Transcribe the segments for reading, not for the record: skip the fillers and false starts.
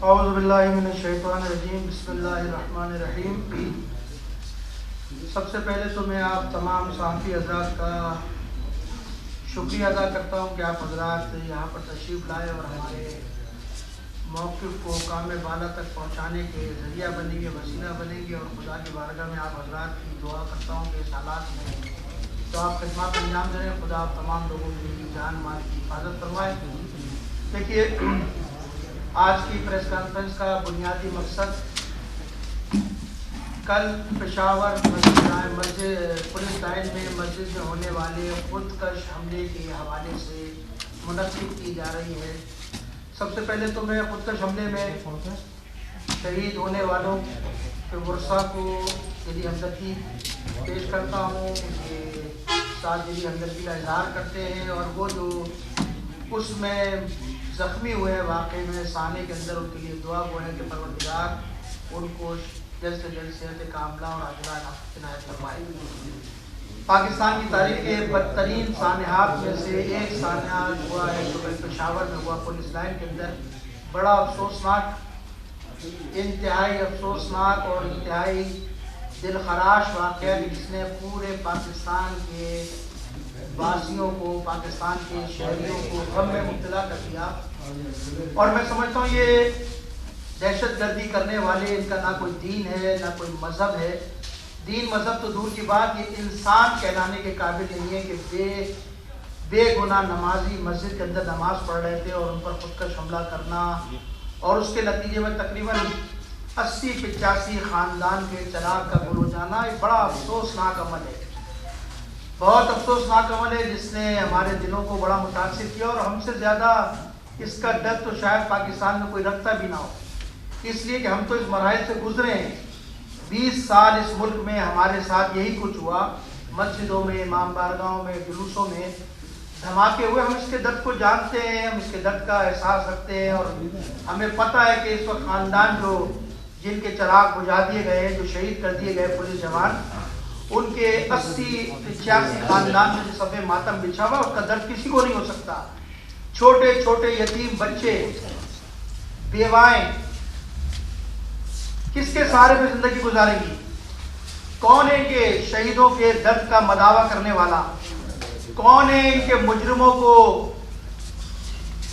اعوذ باللہ من الشیطان الرجیم، بسم اللہ الرحمن الرحیم۔ سب سے پہلے تو میں آپ تمام صحافی حضرات کا شکریہ ادا کرتا ہوں کہ آپ حضرات یہاں پر تشریف لائے اور ہمارے موقف کو کام بالا تک پہنچانے کے ذریعہ بنیں گے، وسیلہ بنیں گے، اور خدا کی بارگاہ میں آپ حضرات کی دعا کرتا ہوں کہ اس حالات میں تو آپ خدمات انجام دیں، خدا آپ تمام لوگوں کی جان مال کی حفاظت فرمائے۔ دیکھیے، آج کی پریس کانفرنس کا بنیادی مقصد کل پشاور پولیس لائن میں مسجد میں ہونے والے خودکش حملے کے حوالے سے منعقد کی جا رہی ہے۔ سب سے پہلے تو میں خودکش حملے میں شہید ہونے والوں کے ورثاء کو دلی ہمدردی پیش کرتا ہوں، ان کے ساتھ دلی ہمدردی کا اظہار کرتے ہیں، اور وہ جو اس میں زخمی ہوئے واقعے میں سانے کے اندر ان کے لیے دعا گو ہے کہ پروردگار ان کو جلد سے جلد صحت کاملہ اور عاجلہ عنایت فرمائے۔ پاکستان کی تاریخ کے بدترین سانحات میں سے ایک سانحہ ہوا ہے جو پشاور میں ہوا پولیس لائن کے اندر۔ بڑا افسوسناک، انتہائی افسوسناک اور انتہائی دل خراش واقعہ جس نے پورے پاکستان کے واسیوں کو، پاکستان کے شہریوں کو غم میں مبتلا کر دیا۔ اور میں سمجھتا ہوں یہ دہشت گردی کرنے والے، ان کا نہ کوئی دین ہے نہ کوئی مذہب ہے، دین مذہب تو دور کی بات، یہ انسان کہلانے کے قابل نہیں ہے کہ بے گناہ نمازی مسجد کے اندر نماز پڑھ رہے تھے اور ان پر خودکش حملہ کرنا، اور اس کے نتیجے میں تقریباً 80-85 خاندان کے چراغ کا گل ہو جانا، ایک بڑا افسوسناک عمل ہے، بہت افسوسناک عمل ہے جس نے ہمارے دلوں کو بڑا متاثر کیا، اور ہم سے زیادہ اس کا ڈر تو شاید پاکستان میں کوئی رکھتا بھی نہ ہو، اس لیے کہ ہم تو اس مراحل سے گزرے ہیں۔ 20 سال اس ملک میں ہمارے ساتھ یہی کچھ ہوا، مسجدوں میں، امام بارگاہوں میں، جلوسوں میں دھماکے ہوئے، ہم اس کے درد کو جانتے ہیں، ہم اس کے درد کا احساس رکھتے ہیں، اور ہمیں پتہ ہے کہ اس وقت خاندان جو جن کے چراغ بجھا دیے گئے، جو شہید کر دیے گئے پولیس جوان، ان کے 80-86 خاندان میں جو صفحے ماتم بچھا ہوا، اس کا درد کسی کو نہیں ہو سکتا۔ چھوٹے چھوٹے یتیم بچے، بیوائیں کس کے سہارے پہ زندگی گزاریں گی؟ کون ہے ان کے شہیدوں کے درد کا مداوا کرنے والا؟ کون ہے ان کے مجرموں کو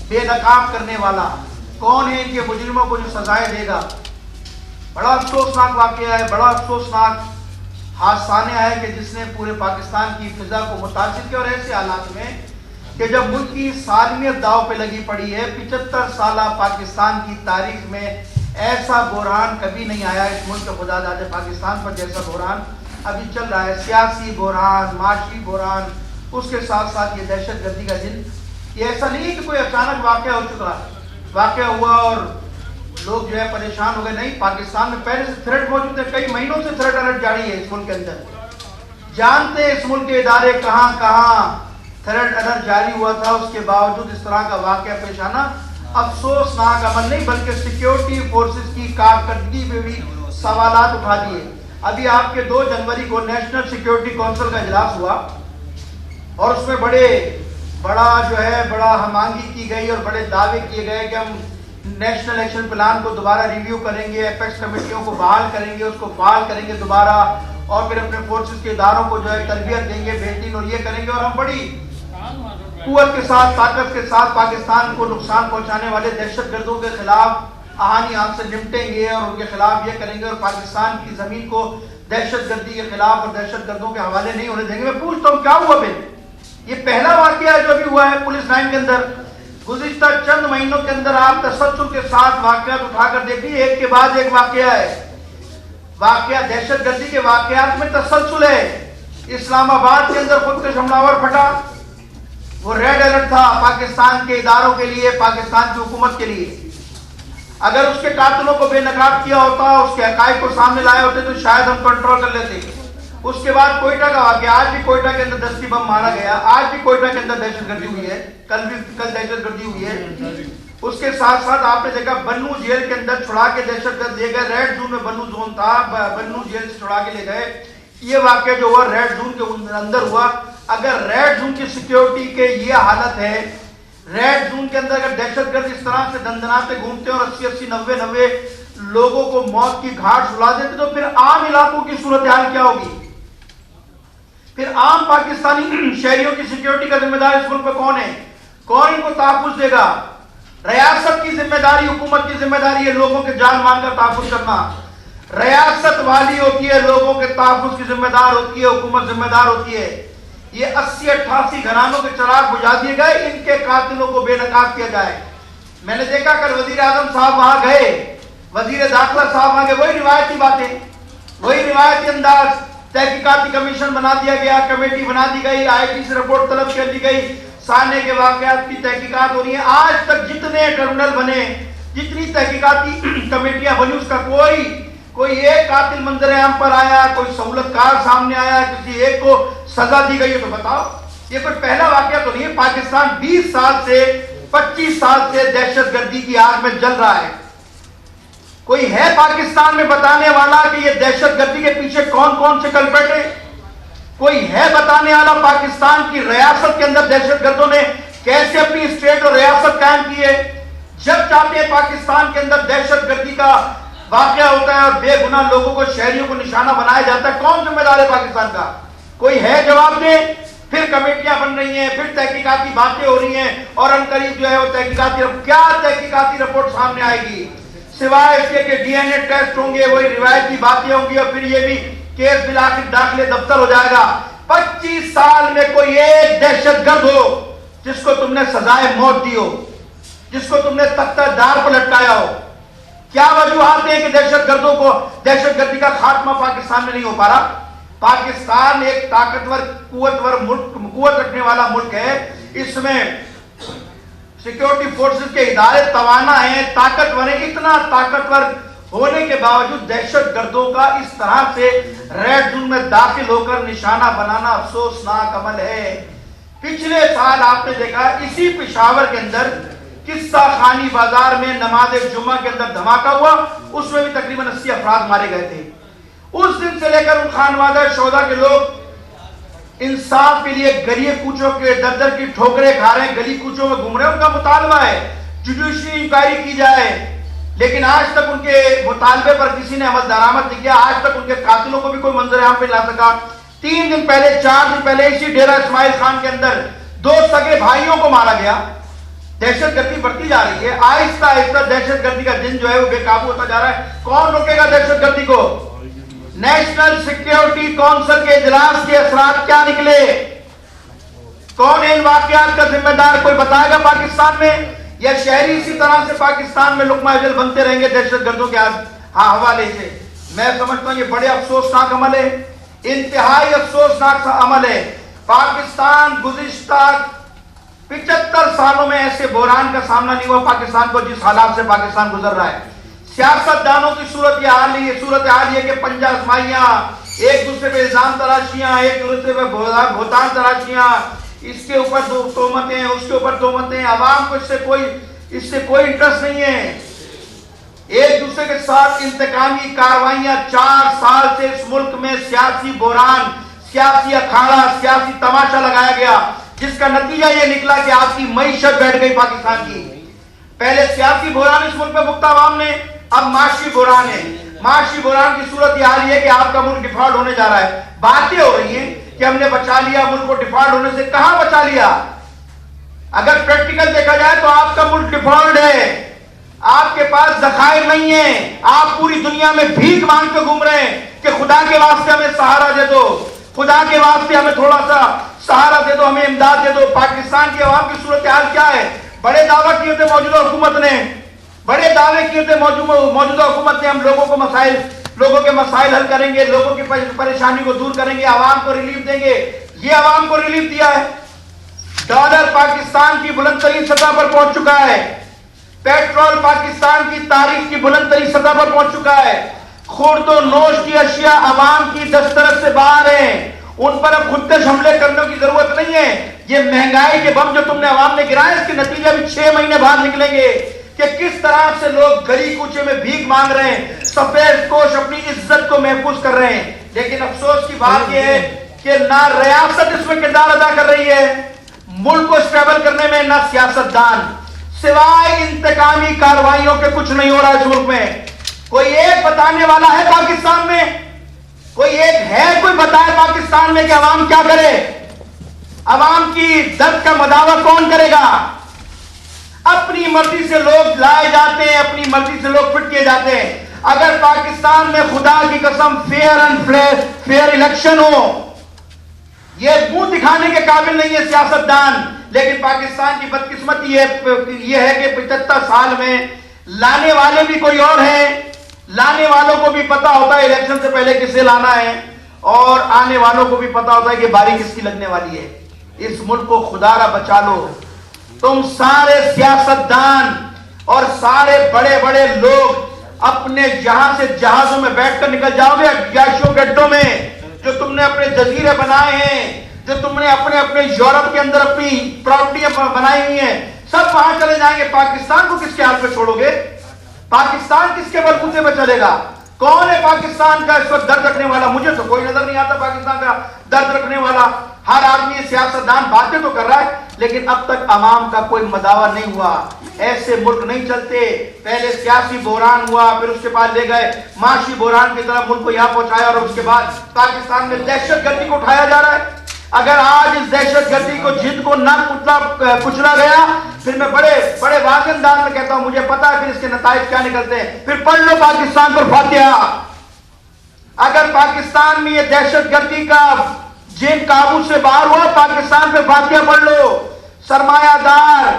بے نقاب کرنے والا؟ کون ہے ان کے مجرموں کو جو سزائیں دے گا؟ بڑا افسوسناک واقعہ ہے، بڑا افسوسناک حادثہ ہے کہ جس نے پورے پاکستان کی فضا کو متاثر کیا، اور ایسے حالات میں کہ جب ملک کی سالمیت داؤ پہ لگی پڑی ہے۔ 75 سالہ پاکستان کی تاریخ میں ایسا بحران کبھی نہیں آیا اس ملک خدا داد پاکستان پر جیسا بحران ابھی چل رہا ہے، سیاسی بحران، معاشی بحران، اس کے ساتھ ساتھ یہ دہشت گردی کا جن، یہ ایسا نہیں ہے کہ کوئی اچانک واقعہ ہو چکا، واقعہ ہوا اور لوگ جو ہے پریشان ہو گئے، نہیں، پاکستان میں پہلے سے تھریٹ موجود ہے، کئی مہینوں سے تھریٹ الرٹ جاری ہے اس ملک کے اندر، جانتے ہیں اس ملک کے ادارے کہاں کہاں تھریٹ الرٹ جاری ہوا تھا، اس کے باوجود اس طرح کا واقعہ پیش آنا افسوسناک عمل نہیں بلکہ سیکیورٹی فورسز کی کارکردگی پہ بھی سوالات اٹھا دیے۔ ابھی آپ کے 2 جنوری کو نیشنل سیکیورٹی کونسل کا اجلاس ہوا، اور اس میں بڑا ہمانگی کی گئی اور بڑے دعوے کیے گئے کہ ہم نیشنل ایکشن پلان کو دوبارہ ریویو کریں گے، ایپیکس کمیٹیوں کو بحال کریں گے، اس کو فعال کریں گے دوبارہ، اور پھر اپنے فورسز کے اداروں کو جو ہے تربیت دیں گے بہترین، اور یہ کریں گے، اور ہم بڑی قوت کے ساتھ، طاقت کے ساتھ پاکستان کو نقصان پہنچانے والے دہشت گردوں کے خلاف آہانی آنکھ سے نمٹیں گے، اور ان کے خلاف یہ کریں گے، اور پاکستان کی زمین کو دہشت گردی کے خلاف اور دہشت گردوں کے حوالے نہیں ہونے دیں گے۔ میں پوچھتا ہوں کیا ہوا پھر؟ یہ پہلا واقعہ جو ابھی ہوا ہے پولیس لائن کے اندر، گزشتہ چند مہینوں کے اندر آپ تسلسل کے ساتھ واقعات اٹھا کر دیکھیے، ایک کے بعد ایک واقعہ ہے، واقعہ دہشت گردی کے واقعات میں تسلسل ہے۔ اسلام آباد کے اندر خودکش حملہ آور پھٹا، وہ ریڈ الرٹ تھا پاکستان کے اداروں کے لیے، پاکستان کی حکومت کے لیے۔ اگر اس کے قاتلوں کو بے نقاب کیا ہوتا، اس کے حقائق کو سامنے لائے ہوتے تو شاید ہم کنٹرول کر لیتے۔ اس کے بعد کوئٹہ کا واقعہ، آج بھی کوئٹہ کے اندر دستی بم مارا گیا، آج بھی کوئٹہ کے اندر دہشت گردی ہوئی ہے، کل دہشت گردی ہوئی ہے۔ اس کے ساتھ ساتھ آپ نے دیکھا بنو جیل کے اندر چھڑا کے دہشت گرد لے گئے، ریڈ زون میں بنو زون تھا، بنو جیل سے چھڑا کے لے گئے۔ یہ واقعہ جو ہوا ریڈ زون کے اندر ہوا۔ اگر ریڈ زون کی سیکیورٹی کے یہ حالت ہے، ریڈ زون کے اندر اگر دہشت گرد اس طرح سے دندناتے گھومتے اور 80 90 لوگوں کو موت کی گھاٹ سلا دیتے تو پھر عام علاقوں کی صورتحال کیا ہوگی؟ پھر عام پاکستانی شہریوں کی سیکیورٹی کا ذمہ دار اس ملک پہ کون ہے؟ کون ان کو تحفظ دے گا؟ ریاست کی ذمہ داری، حکومت کی ذمہ داری ہے لوگوں کے جان مان کا تحفظ کرنا. ریاست والی ہوتی ہے، لوگوں کے تحفظ کی ذمہ دار ہوتی ہے، حکومت ذمہ دار ہوتی ہے. یہ 80-88 گھرانوں کے چراغ بجھا دیے گئے، ان کے قاتلوں کو بے نقاب کیا جائے. میں نے دیکھا کل وزیر اعظم صاحب وہاں گئے، وزیر داخلہ صاحب وہاں گئے، وہی روایتی باتیں، وہی روایتی انداز. تحقیقاتی کمیشن بنا دیا گیا، کمیٹی بنا دی گئی، IIT سے رپورٹ طلب کر دی گئی، سانے کے واقعات کی تحقیقات ہو رہی ہیں. آج تک جتنے ٹرمینل بنے، جتنی تحقیقاتی کمیٹیاں بنی، اس کا کوئی ایک قاتل منظر عام پر آیا، کوئی سہولت کار سامنے آیا، کسی ایک کو سزا دی گئی ہے؟ تو بتاؤ، یہ کوئی پہلا واقعہ تو نہیں ہے. پاکستان 20 سال سے 25 سال سے دہشت گردی کی آگ میں جل رہا ہے. کوئی ہے پاکستان میں بتانے والا کہ یہ دہشت گردی کے پیچھے کون کون سے کلپٹ ہیں؟ کوئی ہے بتانے والا پاکستان کی ریاست کے اندر دہشت گردوں نے کیسے اپنی اسٹیٹ اور ریاست قائم کی ہے؟ جب چاہتے ہیں پاکستان کے اندر دہشت گردی کا واقعہ ہوتا ہے اور بے گناہ لوگوں کو، شہریوں کو نشانہ بنایا جاتا ہے. کون ذمہ دار ہے پاکستان کا؟ کوئی ہے جواب دے. پھر کمیٹیاں بن رہی ہیں، پھر تحقیقاتی باتیں ہو رہی ہیں، اور عنقریب جو ہے وہ تحقیقاتی رپورٹ سامنے آئے گی، سوائے اس کے کہ DNA ٹیسٹ ہوں گے، وہی روایتی باتیں ہوں گی، اور پھر یہ بھی کیس بالآخر داخلے دفتر ہو جائے گا. 25 سال میں کوئی ایک دہشت گرد ہو جس کو تم نے سزائے موت دی ہو، جس کو تم نے تختہ دار پر لٹکایا ہو؟ کیا وجوہات ہیں کہ دہشت گردوں کو، دہشت گردی کا خاتمہ پاکستان میں نہیں ہو پا رہا؟ پاکستان ایک طاقتور قوت رکھنے والا ملک ہے. اس میں سیکیورٹی فورسز کے ادارے توانا ہیں، طاقتور ہیں. اتنا طاقتور ہونے کے باوجود دہشت گردوں کا اس طرح سے ریڈ زون میں داخل ہو کر نشانہ بنانا افسوسناک عمل ہے. پچھلے سال آپ نے دیکھا اسی پشاور کے اندر قصہ خانی بازار میں نماز جمعہ کے اندر دھماکہ ہوا، اس میں بھی تقریباً 80 افراد مارے گئے تھے. اس دن سے لے کر ان خانوادہ شہداء کے لوگ انصاف کے لیے گلیے کوچوں کے در در کی ٹھوکریں کھا رہے ہیں، گلی کوچوں میں گھوم رہے ہیں. ان کا مطالبہ ہے جوڈیشری انکوائری کی جائے، لیکن آج تک ان کے مطالبے پر کسی نے عمل درآمد نہیں کیا. آج تک ان کے قاتلوں کو بھی کوئی منظر عام پہ لا سکا. 3 دن پہلے 4 دن پہلے اسی ڈیرہ اسماعیل خان کے اندر 2 سگے بھائیوں کو مارا گیا. دہشت گردی بڑھتی جا رہی ہے، آہستہ آہستہ دہشت گردی کا دن جو ہے وہ بے قابو ہوتا جا رہا ہے. کون روکے گا دہشت گردی کو؟ نیشنل سیکیورٹی کونسل کے اجلاس کے اثرات کیا نکلے؟ کون ان واقعات کا ذمہ دار؟ کوئی بتائے گا پاکستان میں؟ یا شہری اسی طرح سے پاکستان میں لقمہ اجل بنتے رہیں گے دہشت گردوں کے حوالے سے؟ میں سمجھتا ہوں یہ بڑے افسوسناک عمل ہے، انتہائی افسوسناک عمل ہے. پاکستان گزشتہ 75 سالوں میں ایسے بحران کا سامنا نہیں ہوا پاکستان کو جس حالات سے پاکستان گزر رہا ہے. سیاست دانوں کی صورتحال یہ کہ پنجہ ازمائیاں، ایک دوسرے پہ الزام تراشیاں، ایک دوسرے پہ بہتان تراشیاں، اس کے اوپر تہمتیں، اس کے اوپر تہمتیں. عوام کو اس سے کوئی انٹرسٹ نہیں ہے. ایک دوسرے کے ساتھ انتقامی کارروائیاں. 4 سال سے اس ملک میں سیاسی بحران، سیاسی اکھاڑا، سیاسی تماشا لگایا گیا، جس کا نتیجہ یہ نکلا کہ آپ کی معیشت بیٹھ گئی پاکستان کی. پہلے سیاسی بحران اس ملک پہ بھگتا عوام نے، اب معاشی بحران ہے. معاشی بحران کی صورت یہ حال ہے کہ آپ کا ملک ڈیفالٹ ہونے جا رہا ہے. باتیں ہو رہی ہیں کہ ہم نے بچا لیا ملک کو ڈیفالٹ ہونے سے. کہاں بچا لیا؟ اگر پریکٹیکل دیکھا جائے تو آپ کا ملک ڈیفالٹ ہے. آپ کے پاس ذخائر نہیں ہیں. آپ پوری دنیا میں بھیک مانگ کے گھوم رہے ہیں کہ خدا کے واسطے ہمیں سہارا دے دو، خدا کے واسطے ہمیں تھوڑا سا سہارا دے دو، ہمیں امداد دے دو. پاکستان کی عوام کی صورتحال کیا ہے؟ بڑے دعویٰ کیے تھے موجودہ حکومت نے، بڑے دعوے کیے تھے موجودہ حکومت نے، ہم لوگوں کے مسائل حل کریں گے، لوگوں کی پریشانی کو دور کریں گے، عوام کو ریلیف دیں گے. یہ عوام کو ریلیف دیا ہے. ڈالر پاکستان کی بلند ترین سطح پر پہنچ چکا ہے. پیٹرول پاکستان کی تاریخ کی بلند ترین سطح پر پہنچ چکا ہے. خورد و نوش کی اشیاء عوام کی دسترس سے باہر ہیں. ان پر اب خودکش حملے کرنے کی ضرورت نہیں ہے. یہ مہنگائی کے بم جو تم نے عوام نے گرائے، اس کے نتیجے بھی 6 مہینے بعد نکلیں گے کہ کس طرح سے لوگ گلی کوچے میں بھیک مانگ رہے ہیں، سفید پوش اپنی عزت کو محفوظ کر رہے ہیں. لیکن افسوس کی بات یہ ہے کہ نہ ریاست اس میں کردار ادا کر رہی ہے، ملک کو اسٹیبل کرنے میں نہ سیاستدان، سوائے انتقامی کارروائیوں کے کچھ نہیں ہو رہا اس ملک میں. کوئی ایک بتانے والا ہے پاکستان میں؟ کوئی ایک ہے کوئی بتائے پاکستان میں کہ عوام کیا کرے؟ عوام کی درد کا مداوع کون کرے گا؟ اپنی مرضی سے لوگ لائے جاتے ہیں، اپنی مرضی سے لوگ فٹ کیے جاتے ہیں. اگر پاکستان میں خدا کی قسم فیئر الیکشن ہو، یہ منہ دکھانے کے قابل نہیں ہے سیاستدان، لیکن پاکستان کی بدقسمتی یہ ہے کہ 75 سال میں لانے والے بھی کوئی اور ہیں. لانے والوں کو بھی پتا ہوتا ہے الیکشن سے پہلے کسے لانا ہے، اور آنے والوں کو بھی پتا ہوتا ہے کہ باری کس کی لگنے والی ہے. اس ملک کو خدا را بچا لو. تم سارے سیاستدان اور سارے بڑے بڑے لوگ اپنے یہاں سے جہازوں میں بیٹھ کر نکل جاؤ گے عیاشیوں کے اڈوں میں، جو تم نے اپنے جزیرے بنائے ہیں، جو تم نے اپنے یورپ کے اندر اپنی پراپرٹیاں بنائی ہوئی ہیں، سب وہاں چلے جائیں گے. پاکستان کو کس کے حال پہ چھوڑو گے؟ پاکستان کس کے بلبوتے پہ چلے گا؟ کون ہے پاکستان کا اس وقت درد رکھنے والا؟ مجھے تو کوئی نظر نہیں آتا پاکستان کا درد رکھنے والا. ہر آدمی سیاستدان باتیں تو کر رہا ہے، لیکن اب تک عوام کا کوئی مداوع نہیں ہوا. ایسے ملک نہیں چلتے. پہلے سیاسی بحران ہوا، پھر اس کے بعد لے گئے معاشی بحران کی طرف ملک کو یہاں پہنچایا، اور اس کے بعد پاکستان میں دہشت گردی کو اٹھایا جا رہا ہے. اگر آج اس دہشت گردی کو جد کو نہ کچلا گیا، پھر میں بڑے بڑے واضح انداز میں کہتا ہوں، مجھے پتا ہے پھر اس کے نتائج کیا نکلتے ہیں. پھر پڑھ لو پاکستان پر فاتحہ. اگر پاکستان میں یہ دہشت گردی کا جن قابو سے باہر ہوا، پاکستان پہ فاتحہ پڑھ لو. سرمایہ دار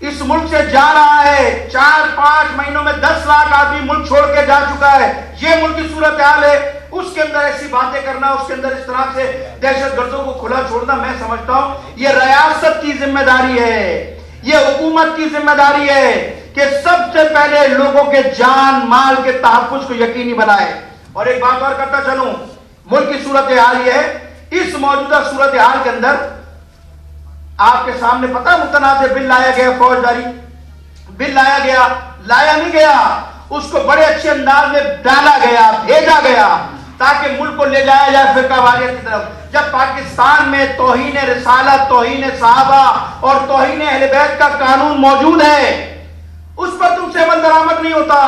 اس ملک سے جا رہا ہے، 4-5 مہینوں میں 10 لاکھ آدمی ملک چھوڑ کے جا چکا ہے. یہ ملک کی صورتحال ہے. اس کے اندر ایسی باتیں کرنا، اس کے اندر اس طرح سے دہشت گردوں کو کھلا چھوڑنا، میں سمجھتا ہوں یہ ریاست کی ذمہ داری ہے، یہ حکومت کی ذمہ داری ہے کہ سب سے پہلے لوگوں کے جان مال کے تحفظ کو یقینی بنائے. اور ایک بات اور کرتا چلوں، ملک کی صورتحال یہ ہے، اس موجودہ صورتحال کے اندر آپ کے سامنے پتہ متنازع بل لایا گیا، فوجداری بل لایا نہیں گیا، اس کو بڑے اچھے انداز میں ڈالا گیا، بھیجا گیا تاکہ ملک کو لے جایا جائے فرقہ واریت کی طرف. جب پاکستان میں توہین رسالت، توہین صحابہ اور توہین اہل بیت کا قانون موجود ہے، اس پر تم سے عمل درآمد نہیں ہوتا،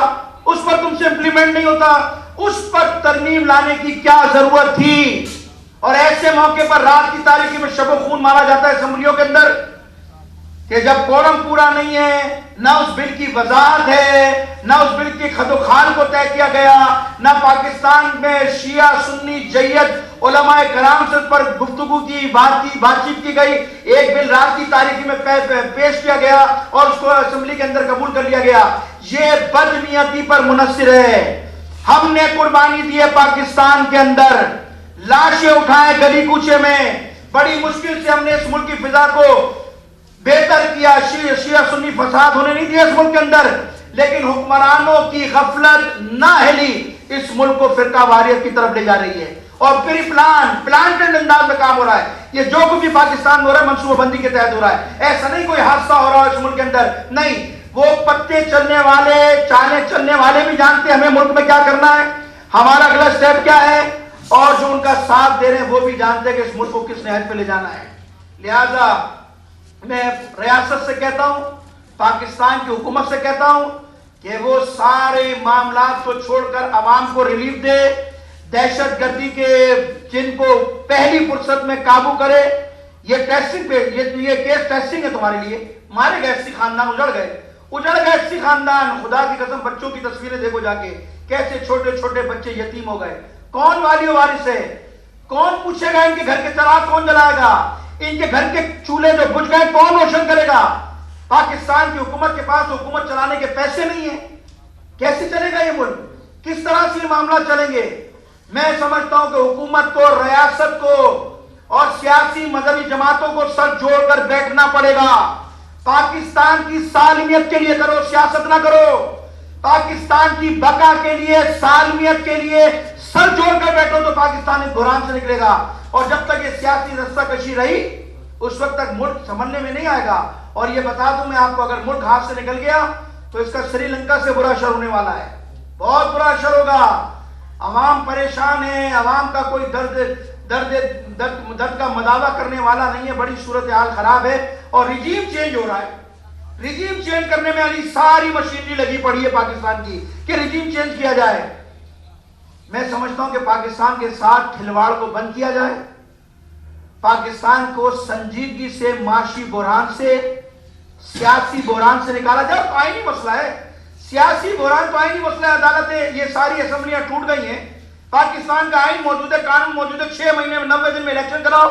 اس پر تم سے امپلیمنٹ نہیں ہوتا، اس پر ترمیم لانے کی کیا ضرورت تھی؟ اور ایسے موقع پر رات کی تاریکی میں شب و خون مارا جاتا ہے اسمبلیوں کے اندر کہ جب کوڑم پورا نہیں ہے، نہ اس بل کی وضاحت ہے، نہ اس بل کی خد و خال کو طے کیا گیا، نہ پاکستان میں شیعہ سنی جیت علماء کرام سے اس پر گفتگو کی بات چیت کی گئی. ایک بل رات کی تاریکی میں پیش کیا گیا اور اس کو اسمبلی کے اندر قبول کر لیا گیا. یہ بدنیتی پر منحصر ہے. ہم نے قربانی دی ہے پاکستان کے اندر، لاشیں اٹھائیں گلی کوچے میں، بڑی مشکل سے ہم نے اس ملک کی فضا کو بہتر کیا. شیعہ سنی فساد ہونے نہیں دیا اس ملک کے اندر، لیکن حکمرانوں کی غفلت نااہلی اس ملک کو فرقہ واریت کی طرف لے جا رہی ہے. اور پھر پلانٹڈ انداز میں کام ہو رہا ہے. یہ جو کچھ بھی پاکستان میں ہو رہا ہے منصوبہ بندی کے تحت ہو رہا ہے. ایسا نہیں کوئی حادثہ ہو رہا ہے اس ملک کے اندر، نہیں. وہ پتے چلنے والے، چالیں چلنے والے بھی جانتے ہیں ہمیں ملک میں کیا کرنا ہے، ہمارا اگلا سٹیپ کیا ہے، اور جو ان کا ساتھ دے رہے ہیں وہ بھی جانتے ہیں کہ اس ملک کو کس نہج پہ لے جانا ہے. لہذا میں ریاست سے کہتا ہوں، پاکستان کی حکومت سے کہتا ہوں کہ وہ سارے معاملات کو چھوڑ کر عوام کو ریلیف دے، دہشت گردی کے جن کو پہلی فرصت میں قابو کرے. یہ ٹیسٹنگ پہ یہ کیس ٹیسٹنگ ہے تمہارے لیے. مارے گئے 80 خاندان، اجڑ گئے 80 خاندان. خدا کی قسم بچوں کی تصویریں دیکھو جا کے، کیسے چھوٹے چھوٹے بچے یتیم ہو گئے. کون والی و وارث ہے؟ کون پوچھے گا ان کے گھر کے چراغ کون جلائے گا؟ ان کے گھر کے چولہے جو بجھ گئے کون روشن کرے گا؟ پاکستان کی حکومت کے پاس حکومت چلانے کے پیسے نہیں ہیں. کیسے چلے گا یہ ملک؟ کس طرح سے یہ معاملات چلیں گے؟ میں سمجھتا ہوں کہ حکومت کو، ریاست کو اور سیاسی مذہبی جماعتوں کو سر جوڑ کر بیٹھنا پڑے گا. پاکستان کی سالمیت کے لیے کرو، سیاست نہ کرو. پاکستان کی بقا کے لیے، سالمیت کے لیے سر جوڑ کر بیٹھو تو پاکستان اس بحران سے نکلے گا. اور جب تک یہ سیاسی رستہ کشی رہی اس وقت تک ملک سنبھلنے میں نہیں آئے گا. اور یہ بتا دوں میں آپ کو، اگر ملک ہاتھ سے نکل گیا تو اس کا سری لنکا سے برا اثر ہونے والا ہے، بہت برا اثر ہوگا. عوام پریشان ہے، عوام کا کوئی درد کا مداوع کرنے والا نہیں ہے. بڑی صورتحال خراب ہے اور رجیم چینج ہو رہا ہے. رجیم چینج کرنے میں علی ساری مشینری لگی پڑی ہے پاکستان کی کہ رجیم چینج کیا جائے. میں سمجھتا ہوں کہ پاکستان کے ساتھ کھلواڑ کو بند کیا جائے. پاکستان کو سنجیدگی سے معاشی بحران سے سیاسی بحران سے نکالا جائے. تو آئینی مسئلہ ہے, سیاسی بحران تو آئینی مسئلہ ہے. عدالتیں یہ ساری اسمبلیاں ٹوٹ گئی ہیں. پاکستان کا آئین موجود ہے, قانون موجود ہے. 6 مہینے میں 90 دن میں الیکشن کراؤ,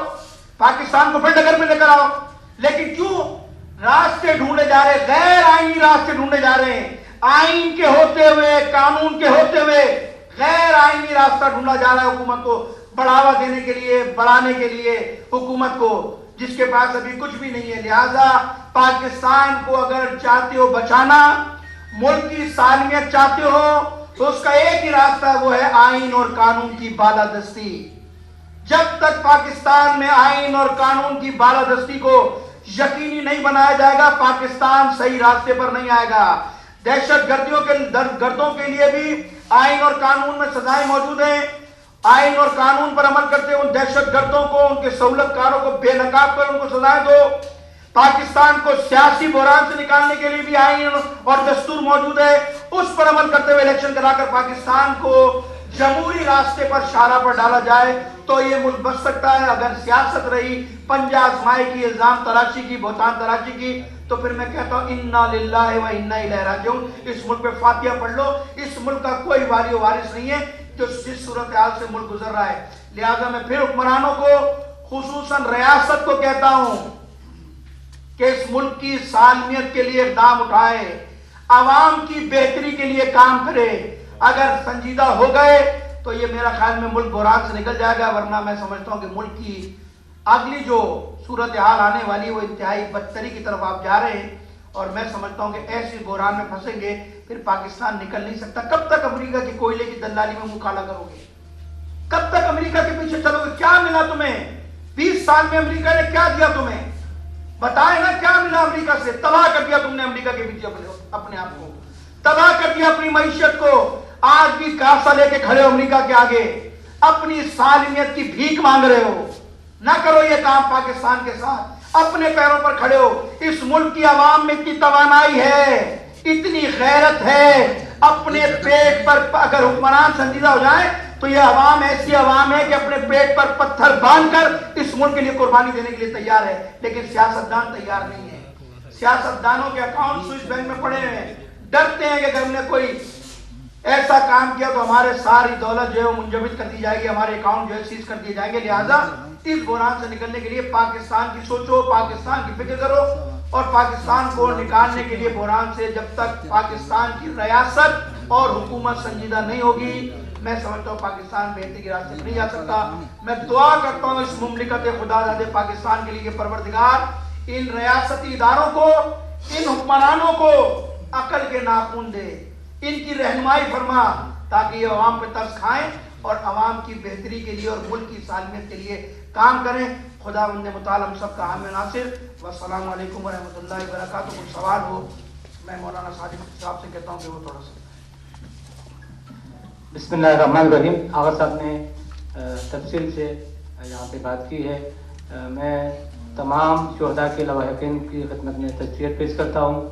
پاکستان کو پھر ڈگر میں لے کر آؤ. لیکن کیوں راستے ڈھونڈے جا رہے, غیر آئینی راستے ڈھونڈے جا رہے ہیں. آئین کے ہوتے ہوئے, قانون کے ہوتے ہوئے غیر آئینی راستہ ڈھونڈا جا رہا ہے حکومت کو بڑھاوا دینے کے لیے, بڑھانے کے لیے حکومت کو, جس کے پاس ابھی کچھ بھی نہیں ہے. لہذا پاکستان کو اگر چاہتے ہو بچانا, ملک کی سالمیت چاہتے ہو, تو اس کا ایک ہی راستہ ہے, وہ ہے آئین اور قانون کی بالادستی. جب تک پاکستان میں آئین اور قانون کی بالادستی کو یقینی نہیں بنایا جائے گا, پاکستان صحیح راستے پر نہیں آئے گا. دہشت گردوں کے لیے بھی آئین اور قانون میں سزائیں موجود ہیں. آئین اور قانون پر عمل کرتے ان دہشت گردوں کو, ان کے سہولت کاروں کو بے نقاب کر ان کو سزائیں دو. پاکستان کو سیاسی بحران سے نکالنے کے لیے بھی آئین اور دستور موجود ہے. اس پر عمل کرتے ہوئے الیکشن کرا کر پاکستان کو جمہوری راستے پر شارہ پر ڈالا جائے تو یہ ملک بچ سکتا ہے. اگر سیاست رہی پنجہ آزمائے کی, الزام تراشی کی, بہتان تراشی کی, تو پھر میں کہتا ہوں انا للہ و انا الیہ راجعون. اس ملک پہ فاتحہ پڑھ لو. اس ملک کا کوئی والی و وارث نہیں ہے جو جس صورتحال سے ملک گزر رہا ہے. لہذا میں پھر حکمرانوں کو, خصوصاً ریاست کو کہتا ہوں کہ اس ملک کی سالمیت کے لیے اقدام اٹھائے, عوام کی بہتری کے لیے کام کرے. اگر سنجیدہ ہو گئے تو یہ میرا خیال میں ملک بحران سے نکل جائے گا. ورنہ میں سمجھتا ہوں کہ ملک کی اگلی جو صورتحال آنے والی ہے وہ انتہائی بدتری کی طرف آپ جا رہے ہیں. اور میں سمجھتا ہوں کہ ایسی بحران میں پھنسیں گے پھر پاکستان نکل نہیں سکتا. کب تک امریکہ کی کوئلے کی دلالی میں منہ کالا کرو گے؟ کب تک امریکہ کے پیچھے چلو گے؟ کیا ملا تمہیں 20 سال میں؟ امریکہ نے کیا دیا تمہیں؟ بتائیں نا کیا ملا امریکہ سے؟ تباہ کر دیا تم نے امریکہ کے پیچھے اپنے آپ کو, تباہ کر دیا اپنی معیشت کو. آج بھی کاسا لے کے کھڑے ہو امریکہ کے آگے, اپنی سالمیت کی بھیک مانگ رہے ہو. نہ کرو یہ کام پاکستان کے ساتھ. اپنے پیروں پر کھڑے ہو. اس ملک کی عوام میں اتنی توانائی ہے, اتنی غیرت ہے. اپنے پیٹ پر اگر حکمران سنجیدہ ہو جائیں تو یہ عوام ایسی عوام ہے کہ اپنے پیٹ پر پتھر باندھ کر اس ملک کے لیے قربانی دینے کے لیے تیار ہے. لیکن سیاستدان تیار نہیں ہے. سیاستدانوں کے اکاؤنٹ سوئس بینک میں پڑے ہیں, ڈرتے ہیں کہ اگر ہم نے کوئی ایسا کام کیا تو ہمارے ساری دولت جو ہے منجمد کر دی جائے گی, ہمارے اکاؤنٹ جو ہے سیز کر دیے جائیں گے. لہٰذا اس بحران سے نکلنے کے لیے پاکستان کی سوچو, پاکستان کی فکر کرو, اور پاکستان کو نکالنے کے لیے بحران سے جب تک پاکستان کی ریاست اور حکومت سنجیدہ نہیں ہوگی, میں سمجھتا ہوں پاکستان بہتری کے راستے نہیں جا سکتا. میں دعا کرتا ہوں اس مملکت خدا داد پاکستان کے لیے کہ پروردگار ان ریاستی اداروں کو, ان حکمرانوں کو عقل کے ناخن دے, ان کی رہنمائی فرما, تاکہ یہ عوام پہ ترس کھائیں اور عوام کی بہتری کے لیے اور ملک کی سالمیت کے لیے کام کریں. خدا بند متعال ہم سب کا حامی ناصر. والسلام علیکم ورحمۃ اللہ وبرکاتہ. کوئی سوال ہو میں مولانا صادق صاحب سے کہتا ہوں کہ وہ تھوڑا سا. بسم اللہ الرحمن الرحیم. آغا صاحب نے تفصیل سے یہاں پہ بات کی ہے. میں تمام شہداء کے لواحقین کی خدمت میں تشکر پیش کرتا ہوں,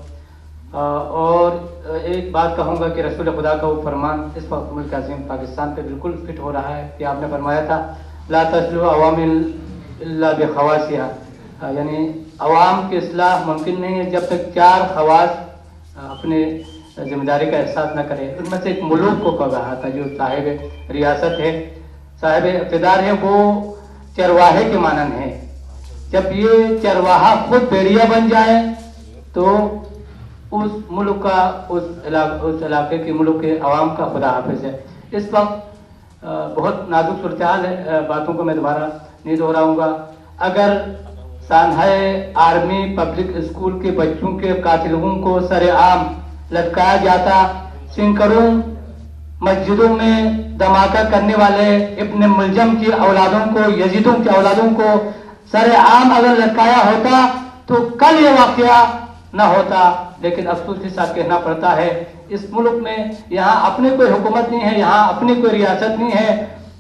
اور ایک بات کہوں گا کہ رسول خدا کا وہ فرمان اس وقت ملک عظیم پاکستان پہ بالکل فٹ ہو رہا ہے کہ آپ نے فرمایا تھا لا تصلح عوام الا بخواسها, یعنی عوام کی اصلاح ممکن نہیں ہے جب تک 4 خواص اپنے ذمہ داری کا احساس نہ کرے. ان میں سے ایک ملوک کو کہا رہا تھا جو صاحب ریاست ہے, صاحب اقتدار ہے, وہ چرواہے کے مانند ہے. جب یہ چرواہا خود بھیڑیا بن جائے تو اس ملک کا, اس علاقے کے ملک کے عوام کا خدا حافظ ہے. اس وقت بہت نازک صورتحال ہے, باتوں کو میں دوبارہ نہیں دہراؤں گا. اگر سانحہ آرمی پبلک اسکول کے بچوں کے قاتلوں کو سر عام لٹکایا جاتا, سنکروں مسجدوں میں دھماکہ کرنے والے ابن ملجم کی اولادوں کو, یزیدوں کی اولادوں کو سر عام اگر لٹکایا ہوتا تو کل یہ واقعہ نہ ہوتا. لیکن افسوس کے ساتھ کہنا پڑتا ہے اس ملک میں یہاں اپنی کوئی حکومت نہیں ہے, یہاں اپنی کوئی ریاست نہیں ہے.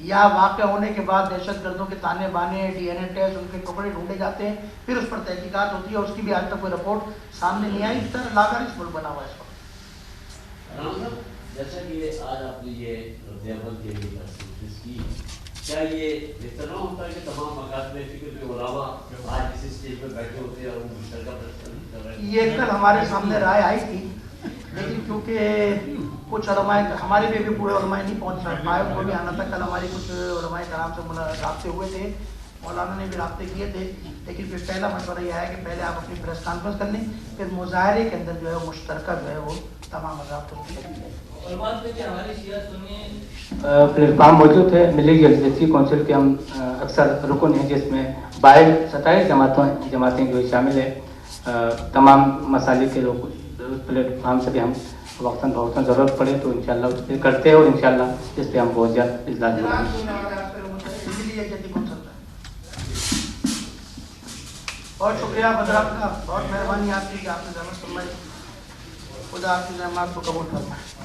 یا واقع ہونے کے بعد دہشت گردوں کے تانے بانے, DNA ٹیسٹ, ان کے کپڑے ڈھونڈے جاتے ہیں, پھر اس پر تحقیقات ہوتی ہے, اور اس کی بھی آج تک کوئی رپورٹ سامنے نہیں آئی. اس طرح لاغرض ملک بنا ہوا ہے اس وقت. جیسا کہ آج آپ نے یہ رد عمل کے لیے تجویز کی, کیا یہ اتنا ہوتا ہے کہ تمام مقاصد میں فکر علماء آج اس اسٹیج پہ بیٹھے ہوتے ہیں اور وہ مشترکہ پریس کر رہے ہیں؟ یہ کل ہمارے سامنے رائے آئی تھی, لیکن کیونکہ کچھ علماء, ہمارے بھی پورے علماء نہیں پہنچ پائے, ان کو بھی آنا تھا. کل ہماری کچھ علماء کرام سے رابطے ہوئے تھے, مولانا نے بھی رابطے کیے تھے, لیکن پھر پہلا مشورہ یہ ہے کہ پہلے آپ اپنی پریس کانفرنس کر لیں, پھر مظاہرے کے اندر جو ہے مشترکہ جو ہے وہ تمام حضرات کو پلیٹ فارم موجود ہے. ملی جلسے کونسل کے ہم اکثر رکن ہیں, جس میں 27 جماعتیں جو شامل ہیں. تمام مسائل کے لوگ پلیٹ فارم سے بھی ہم وقتاً فوقتاً ضرورت پڑے تو انشاءاللہ اس پہ کرتے ہیں, اور انشاءاللہ اس پہ ہم بہت جلد اجلاس کریں گے. بہت شکریہ حضرات کا, بہت مہربانی آپ کی کہ آپ نے زحمت فرمائی. خدا آپ کی زحمات کو قبول فرمائے.